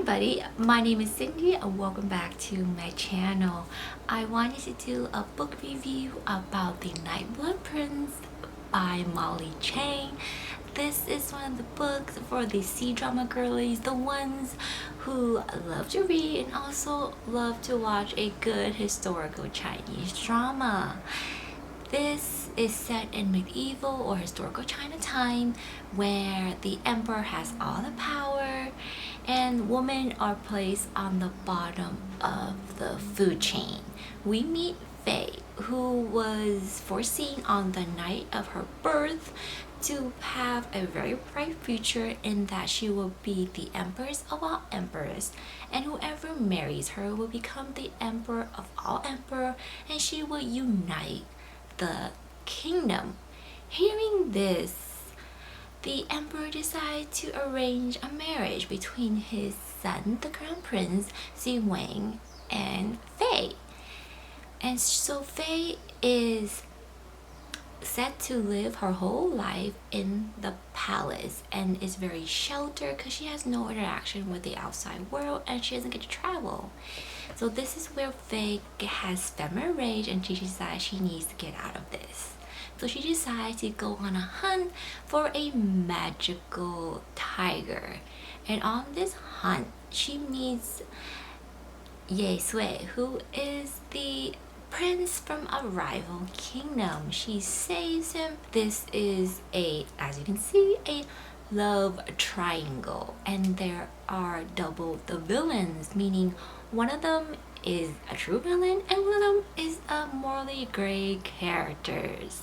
everybody, my name is Cindy and welcome back to my channel. I wanted to do a book review about the Nightblood Prince by Molly Chang. This is one of the books for the C-drama girlies, the ones who love to read and also love to watch a good historical Chinese drama. This is set in medieval or historical China time where the emperor has all the power and women are placed on the bottom of the food chain. We meet Faye, who was foreseen on the night of her birth to have a very bright future in that she will be the empress of all emperors, and whoever marries her will become the emperor of all emperor, and she will unite the kingdom. Hearing this, the emperor decided to arrange a marriage between his son, the crown prince, Si Wang, and Faye. And so Faye is set to live her whole life in the palace and is very sheltered because she has no interaction with the outside world and she doesn't get to travel. So this is where Faye has feminine rage and she decides she needs to get out of this. So she decides to go on a hunt for a magical tiger. And on this hunt, she meets Ye Sui, who is the prince from a rival kingdom. She saves him. This is as you can see, a love triangle, and there are double the villains, meaning one of them is a true villain and one of them is a morally gray characters.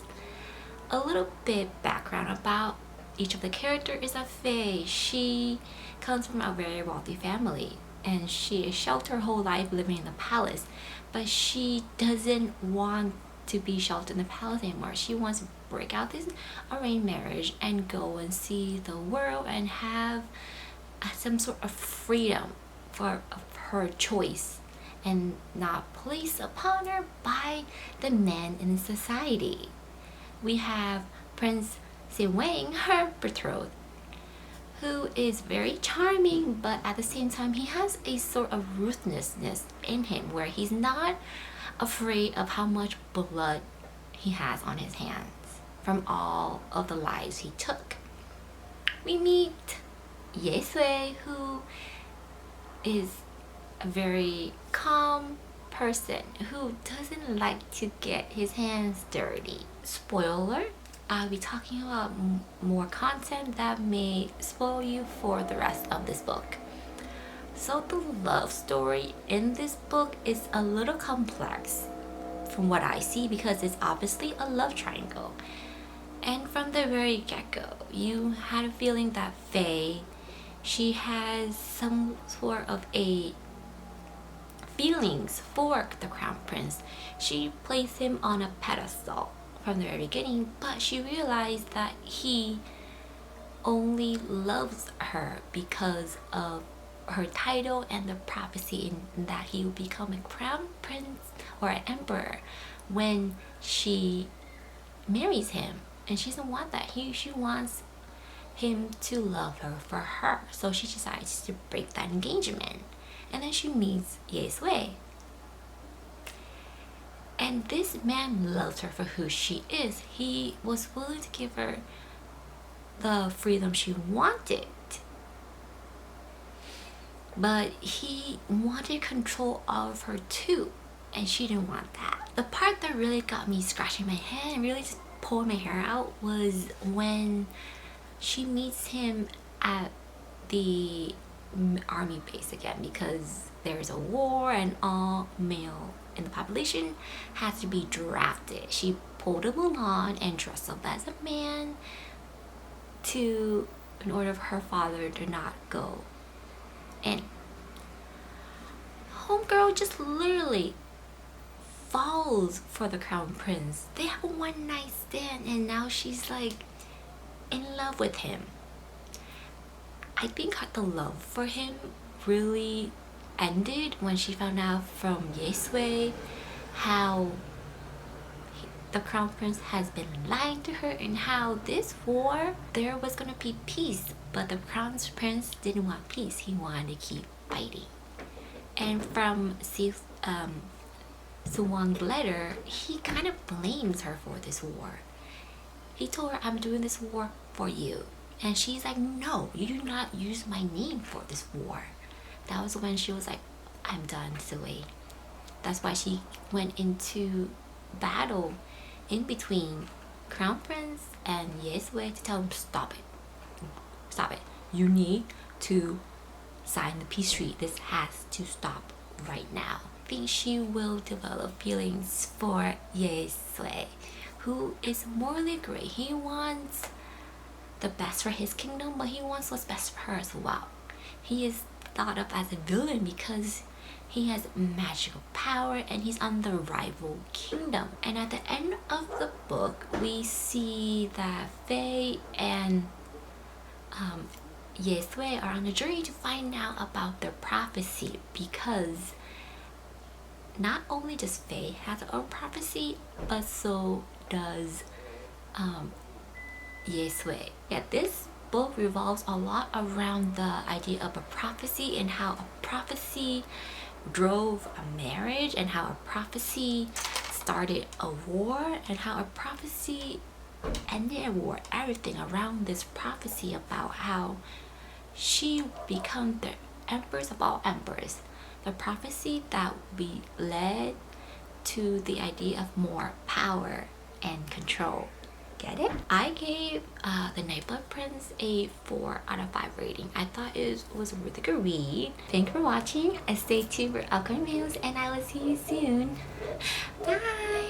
A little bit background about each of the characters is that Faye, she comes from a very wealthy family and she is sheltered her whole life living in the palace, but she doesn't want to be sheltered in the palace anymore. She wants to break out this arranged marriage and go and see the world and have some sort of freedom for her choice and not placed upon her by the men in society. We have Prince Si Wang, her betrothed, who is very charming, but at the same time he has a sort of ruthlessness in him where he's not afraid of how much blood he has on his hands from all of the lives he took. We meet Ye Sui, who is a very calm person who doesn't like to get his hands dirty. Spoiler, I'll be talking about more content that may spoil you for the rest of this book. So the love story in this book is a little complex from what I see because it's obviously a love triangle. And from the very get-go, you had a feeling that Faye, she has some sort of a feelings for the crown prince. She placed him on a pedestal from the very beginning, but she realized that he only loves her because of her title and the prophecy in that he will become a crown prince or an emperor when she marries him, and she doesn't want that. She wants him to love her for her, so she decides to break that engagement. And then she meets Ye Sui. And this man loves her for who she is. He was willing to give her the freedom she wanted. But he wanted control of her too. And she didn't want that. The part that really got me scratching my head and really just pulling my hair out was when she meets him at the army base again, because there's a war and all male in the population has to be drafted. She pulled a Mulan and dressed up as a man in order for her father to not go. And homegirl just literally falls for the crown prince. They have a one night stand and now she's like in love with him. I think the love for him really ended when she found out from Ye Sui how the crown prince has been lying to her, and how this war there was gonna be peace, but the crown prince didn't want peace. He wanted to keep fighting. And from Suwang's letter, he kind of blames her for this war. He told her, I'm doing this war for you. And she's like, no, you do not use my name for this war. That was when she was like, I'm done, Sui. That's why she went into battle in between Crown Prince and Yesue to tell him, stop it. Stop it. You need to sign the peace treaty. This has to stop right now. I think she will develop feelings for Yesue, who is morally great. He wants the best for his kingdom, but he wants what's best for her as well. He is thought of as a villain because he has magical power and he's on the rival kingdom. And at the end of the book, we see that Faye and Yesue are on a journey to find out about their prophecy, because not only does Faye have her own prophecy, but so does Yesue. Yeah, this book revolves a lot around the idea of a prophecy and how a prophecy drove a marriage, and how a prophecy started a war, and how a prophecy ended a war. Everything around this prophecy about how she become the empress of all emperors. The prophecy that we led to the idea of more power and control. Get it? I gave the Nightblood Prince a 4 out of 5 rating. I thought it was a really good read. Thanks for watching, and stay tuned for upcoming videos, and I will see you soon. Bye!